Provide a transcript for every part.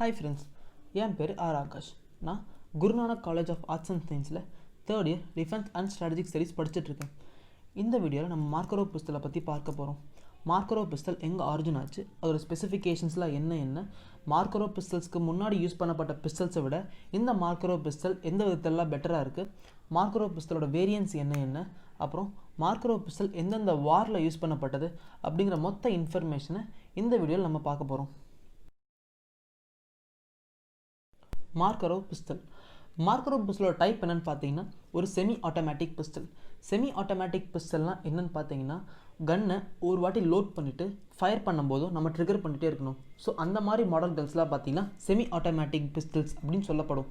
Hi friends, என் பேர் R.Akash. நான் Gurunanak College of Arts and Scienceல 3rd year Defense and Strategic Studies படிச்சிட்ருக்கேன். இந்த வீடியோவில் நம்ம மார்க்கரோவ் பிஸ்டலை பற்றி பார்க்க போகிறோம். மார்க்கரோவ் பிஸ்டல் எங்கே ஆரிஜின் ஆச்சு, அதோட ஸ்பெசிஃபிகேஷன்ஸ்லாம் என்ன மார்க்கரோவ் பிஸ்டல்ஸ்க்கு முன்னாடி யூஸ் பண்ணப்பட்ட பிஸ்டல்ஸை விட இந்த மார்க்கரோவ் பிஸ்டல் எந்த விதத்திலலாம் பெட்டராக இருக்குது, மார்க்கரோவ் பிஸ்டலோட வேரியன்ஸ் என்ன அப்புறம் மார்க்கரோவ் பிஸ்டல் எந்தெந்த வாரில் யூஸ் பண்ணப்பட்டது அப்படிங்கிற மொத்த இன்ஃபர்மேஷனை இந்த வீடியோவில் நம்ம பார்க்க போகிறோம். மார்க்கரோவ் பிஸ்டல் பிஸ்டலோட டைப் என்னென்னு பார்த்தீங்கன்னா ஒரு semi automatic pistol. Semi automatic பிஸ்டல்னால் என்னென்னு பார்த்தீங்கன்னா கன்னை ஒரு வாட்டி லோட் பண்ணிவிட்டு ஃபயர் பண்ணும்போதும் நம்ம ட்ரிகர் பண்ணிகிட்டே இருக்கணும். ஸோ அந்த மாதிரி மாடல் கன்ஸ்லாம் பார்த்தீங்கன்னா செமி ஆட்டோமேட்டிக் பிஸ்டல்ஸ் அப்படின்னு சொல்லப்படும்.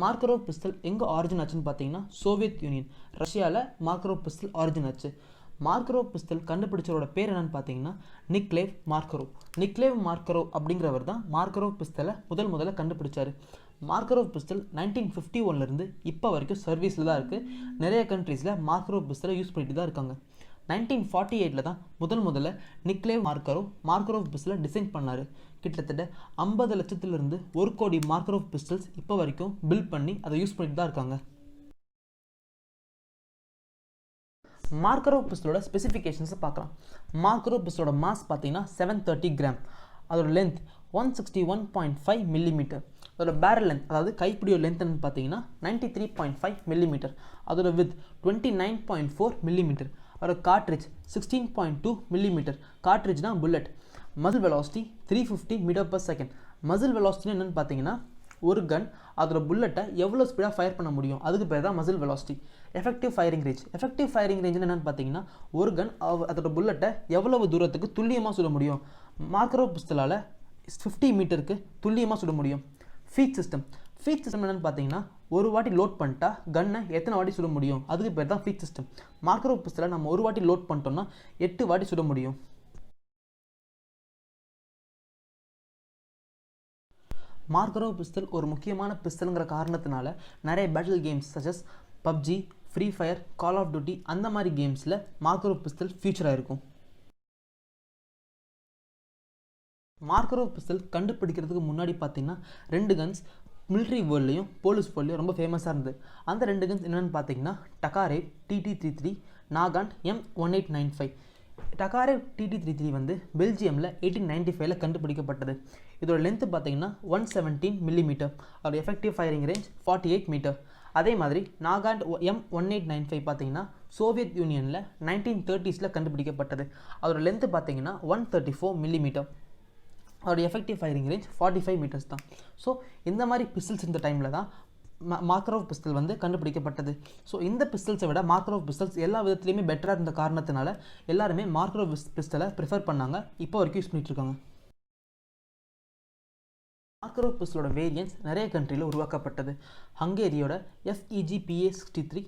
மார்க்கரோவ் பிஸ்டல் எங்கே ஆரிஜின் ஆச்சுன்னு பார்த்தீங்கன்னா சோவியத் யூனியன், ரஷ்யாவில் மார்க்கரோவ் பிஸ்டல் ஆரிஜின் ஆச்சு. மார்க்கரோவ் பிஸ்டல் கண்டுபிடிச்சவரோட பேர் என்னன்னு பார்த்தீங்கன்னா நிக்லேவ் மார்க்கரோவ் அப்படிங்கிறவர் தான் மார்க்கரோவ் பிஸ்டலை முதல்ல கண்டுபிடிச்சார். மார்க்கரோவ் பிஸ்டல் 1951லேருந்து இப்போ வரைக்கும் சர்வீஸில் தான் இருக்குது. நிறைய கண்ட்ரீஸில் மார்க்கரோவ் பிஸ்டலை யூஸ் பண்ணிட்டு தான் இருக்காங்க. 1948 தான் முதல்ல நிக்லேவ் மார்க்கரோவ் பிஸ்டலை டிசைன் பண்ணார். கிட்டத்தட்ட 50 லட்சத்துலேருந்து 1 கோடி மார்க்கரோவ் பிஸ்டல்ஸ் இப்போ வரைக்கும் பில்ட் பண்ணி அதை யூஸ் பண்ணிட்டு தான் இருக்காங்க. மார்க்கரோவ் பிஸ்டலோட ஸ்பெசிஃபிகேஷன்ஸை பார்க்கலாம். மார்க்கரோவ் பிஸ்டலோட மாஸ் பார்த்தீங்கன்னா 730 கிராம், அதோட லென்த் 161.5 மில்லிமீட்டர், அதோட பேரல் லென்த் அதாவது கைப்பிடியோட லென்த்னு பார்த்தீங்கன்னா 93.5 மில்லிமீட்டர், அதோட வித் 29.4 மில்லிமீட்டர், அதோட கார்ட்ரிட்ஜ் 16.2 மில்லிமீட்டர். கார்ட்ரிட்ஜ்னா புல்லட். Muzzle velocity 350 metre per second. Muzzle வெலாசிட்டின்னு என்னென்னு பார்த்தீங்கன்னா ஒரு கன் அதோட புல்லட்டை எவ்வளோ ஸ்பீடாக ஃபயர் பண்ண முடியும், அதுக்கு பேர் தான் muscle velocity. Effective firing range என்னென்னு பார்த்தீங்கன்னா ஒரு கன் அதோட புல்லட்டை எவ்வளவு தூரத்துக்கு துல்லியமாக சுட முடியும். மார்க்கரோவ் பிஸ்டலால் 50 மீட்டருக்கு துல்லியமாக சுட முடியும். ஃபீட் சிஸ்டம் என்னென்னு பார்த்தீங்கன்னா ஒரு வாட்டி லோட் பண்ணிட்டா கன்னை எத்தனை வாட்டி சுட முடியும், அதுக்கு பேர் தான் ஃபீட் சிஸ்டம். மார்க்கரோவ் பிஸ்டலை நம்ம ஒரு வாட்டி லோட் பண்ணிட்டோம்னா 8 வாட்டி சுட முடியும். மார்க்கரோவ் பிஸ்டல் ஒரு முக்கியமான பிஸ்டலுங்கிற காரணத்தினால நிறைய battle games such as PUBG, free fire, call of duty அந்த மாதிரி கேம்ஸில் மார்க்கரோவ் பிஸ்டல் ஃபியூச்சராக இருக்கும். மார்க்கரோவ் பிஸ்டல் கண்டுபிடிக்கிறதுக்கு முன்னாடி பார்த்தீங்கன்னா 2 கன்ஸ் மிலிட்ரி வேர்ல்ட்லையும் போலீஸ் வேர்ல்ட்லையும் ரொம்ப ஃபேமஸாக இருந்தது. அந்த 2 கன்ஸ் என்னென்னு பார்த்தீங்கன்னா டகாரேவ் TT33, நாகாண்ட் M1895. டகாரேவ் TT33 வந்து பெல்ஜியமில் 1895 கண்டுபிடிக்கப்பட்டது. இதோட லென்த்து பார்த்தீங்கன்னா 117 மில்லிமீட்டர், அதோட எஃபெக்டிவ் ஃபயரிங் ரேஞ்ச் 48 மீட்டர். அதே மாதிரி நாகாண்ட் M1895 பார்த்தீங்கன்னா சோவியத் யூனியனில் 1930s கண்டுபிடிக்கப்பட்டது. அதோட லென்த்து பார்த்தீங்கன்னா 134 மில்லிமீட்டர், அதோட எஃபெக்டிவ் ஃபயரிங் ரேஞ்ச் 45 மீட்டர்ஸ் தான். ஸோ இந்த மாதிரி பிஸ்டல்ஸ் இந்த டைமில் தான் மார்க்கரோவ் பிஸ்டல் வந்து கண்டுபிடிக்கப்பட்டது. ஸோ இந்த பிஸ்டல்ஸை விட மார்க்கரோவ் பிஸ்டல்ஸ் எல்லா விதத்துலையுமே பெட்டராக இருந்த காரணத்தினால எல்லாருமே மார்க்கரோவ் பிஸ்டலை ப்ரிஃபர் பண்ணாங்க, இப்போ வரைக்கும் யூஸ் பண்ணிட்டுருக்காங்க. மார்க்கரோவ் பிஸ்டலோட வேரியன்ஸ் நிறைய கண்ட்ரியில் உருவாக்கப்பட்டது. ஹங்கேரியோட FEG-PA63,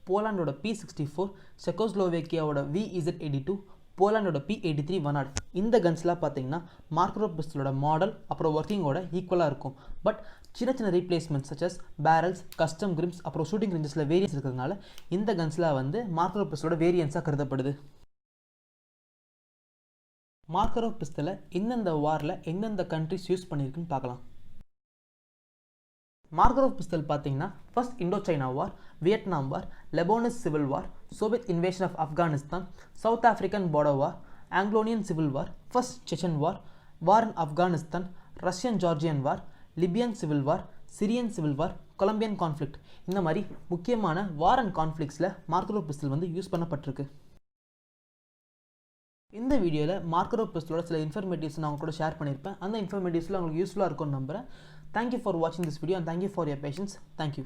போலாண்டோட P64, செக்கோஸ்லோவேக்கியாவோட VZ82, போலாண்டோட P83 one nought. இந்த கன்ஸ்லாம் பார்த்தீங்கன்னா மார்க்கரோவ் பிஸ்டலோட மாடல் அப்புறம் ஒர்க்கிங்கோட ஈக்குவலாக இருக்கும். பட் சின்ன ரீப்ளேஸ்மெண்ட்ஸ் சச்சஸ் பேரல்ஸ், கஸ்டம் கிரிம்ஸ் அப்புறம் ஷூட்டிங் ரேஞ்சஸில் வேரியன்ஸ் இருக்கிறதுனால இந்த கன்ஸ்லாம் வந்து மார்க்கரோவ் பிஸ்டலோட வேரியன்ஸாக கருதப்படுது. மார்க்கரோவ் பிஸ்டலை எந்தெந்த வாரில் எந்தெந்த கண்ட்ரிஸ் யூஸ் பண்ணியிருக்குன்னு பார்க்கலாம். மார்க்கரோவ் பிஸ்டல் பார்த்தீங்கன்னா first Indo China war, Vietnam war, Lebanon civil war, Soviet invasion of Afghanistan, South African border war, Angolan civil war, first Chechen war in Afghanistan, Russian Georgian war, Libyan civil war, Syrian civil war, Colombian conflict. இந்த மாதிரி முக்கியமான war and கான்ஃப்ளிக்ஸில் Makarov pistol வந்து use பண்ணப்பட்டிருக்கு. இந்த வீடியோவில் மார்க்கரோவ் பிஸ்டலோட சில informatives நான் அவங்க கூட ஷேர் பண்ணியிருப்பேன். அந்த இன்ஃபர்மேட்டிவ்ஸில் உங்களுக்கு யூஸ்ஃபுல்லாக இருக்கும்னு நம்புகிறேன். Thank you for watching this video and thank you for your patience. Thank you.